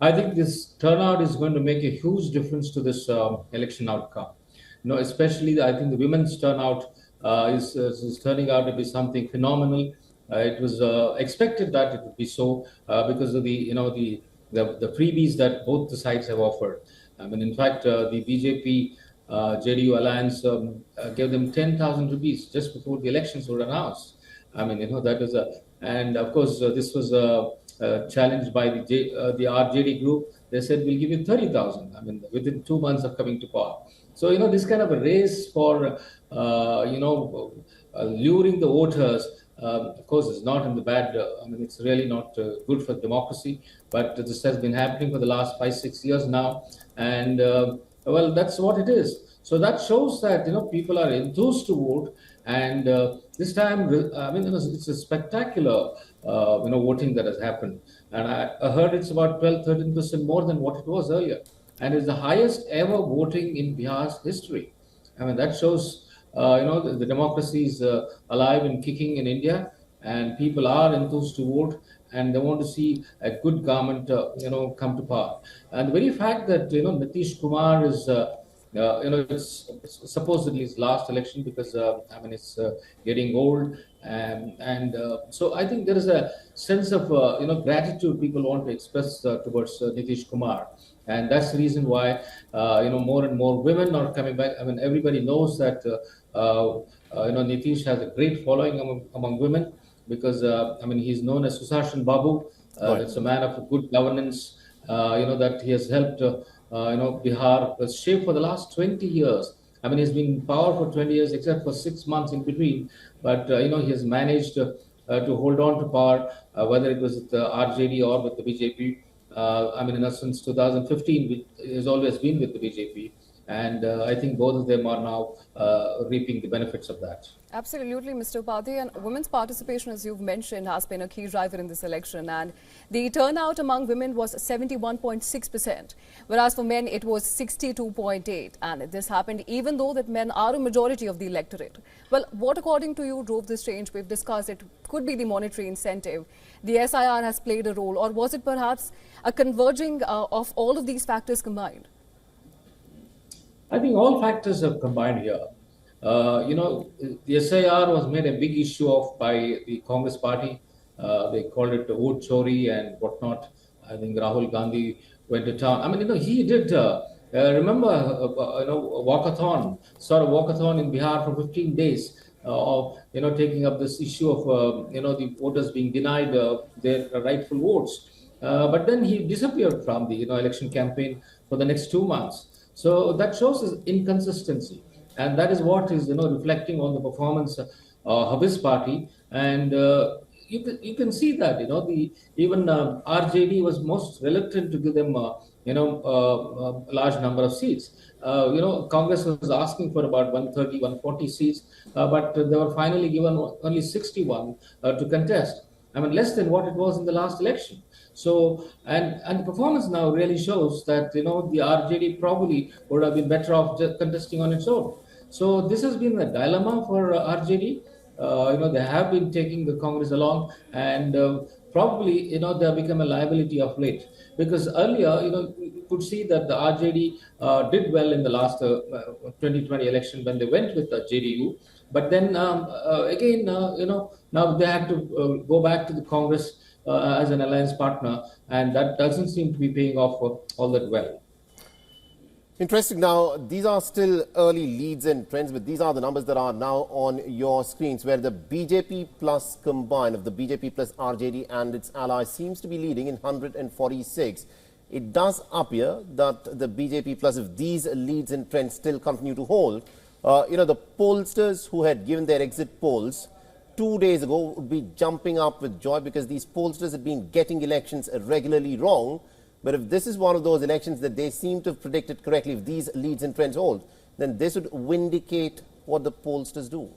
I think this turnout is going to make a huge difference to this election outcome. Especially I think the women's turnout is turning out to be something phenomenal. It was expected that it would be so because of the freebies that both the sides have offered. I mean, in fact, the BJP JDU alliance gave them 10,000 rupees just before the elections were announced. I mean, that is and of course, this was challenged by the RJD group. They said, we'll give you 30,000. I mean, within 2 months of coming to power. So, this kind of a race for, luring the voters, of course, is not in the bad. I mean, it's really not good for democracy. But this has been happening for the last 5-6 years now. And, well, that's what it is. So that shows that, people are enthused to vote. And this time, I mean, it's a spectacular, voting that has happened. And I heard it's about 12-13% more than what it was earlier. And it's the highest ever voting in Bihar's history. I mean, that shows, the democracy is alive and kicking in India, and people are enthused to vote, and they want to see a good government, come to power. And the very fact that, Nitish Kumar is, it's supposedly his last election because, I mean, it's getting old. And so I think there is a sense of, gratitude people want to express towards Nitish Kumar. And that's the reason why, more and more women are coming back. I mean, everybody knows that, Nitish has a great following among women because, I mean, he's known as Susashan Babu. Right. It's a man of good governance, that he has helped, Bihar was shaped for the last 20 years. I mean, he's been in power for 20 years, except for 6 months in between. But, he has managed to hold on to power, whether it was with the RJD or with the BJP. I mean, since 2015, he has always been with the BJP. And I think both of them are now reaping the benefits of that. Absolutely, Mr. Upadhyay. And women's participation, as you've mentioned, has been a key driver in this election. And the turnout among women was 71.6%, whereas for men it was 62.8%. And this happened even though that men are a majority of the electorate. Well, what according to you drove this change? We've discussed it could be the monetary incentive. The SIR has played a role, or was it perhaps a converging of all of these factors combined? I think all factors have combined here. The SIR was made a big issue of by the Congress party. They called it vote chori and whatnot. I think Rahul Gandhi went to town. I mean, he did. Remember, walkathon, sort of walkathon in Bihar for 15 days of, taking up this issue of, the voters being denied their rightful votes. But then he disappeared from the, election campaign for the next 2 months. So that shows his inconsistency, and that is what is reflecting on the performance of his party. And you can see that even RJD was most reluctant to give them a large number of seats. Congress was asking for about 130, 140 seats, but they were finally given only 61 to contest. I mean, less than what it was in the last election. So, and the performance now really shows that, the RJD probably would have been better off just contesting on its own. So this has been a dilemma for RJD. They have been taking the Congress along, and probably, they have become a liability of late. Because earlier, you could see that the RJD did well in the last 2020 election when they went with the JDU. But then again, now they have to go back to the Congress as an alliance partner, and that doesn't seem to be paying off all that well. Interesting. Now, these are still early leads and trends, but these are the numbers that are now on your screens, where the BJP plus combined of the BJP plus RJD and its allies seems to be leading in 146. It does appear that the BJP plus, if these leads and trends still continue to hold, the pollsters who had given their exit polls 2 days ago would be jumping up with joy, because these pollsters had been getting elections regularly wrong. But if this is one of those elections that they seem to have predicted correctly, if these leads and trends hold, then this would vindicate what the pollsters do.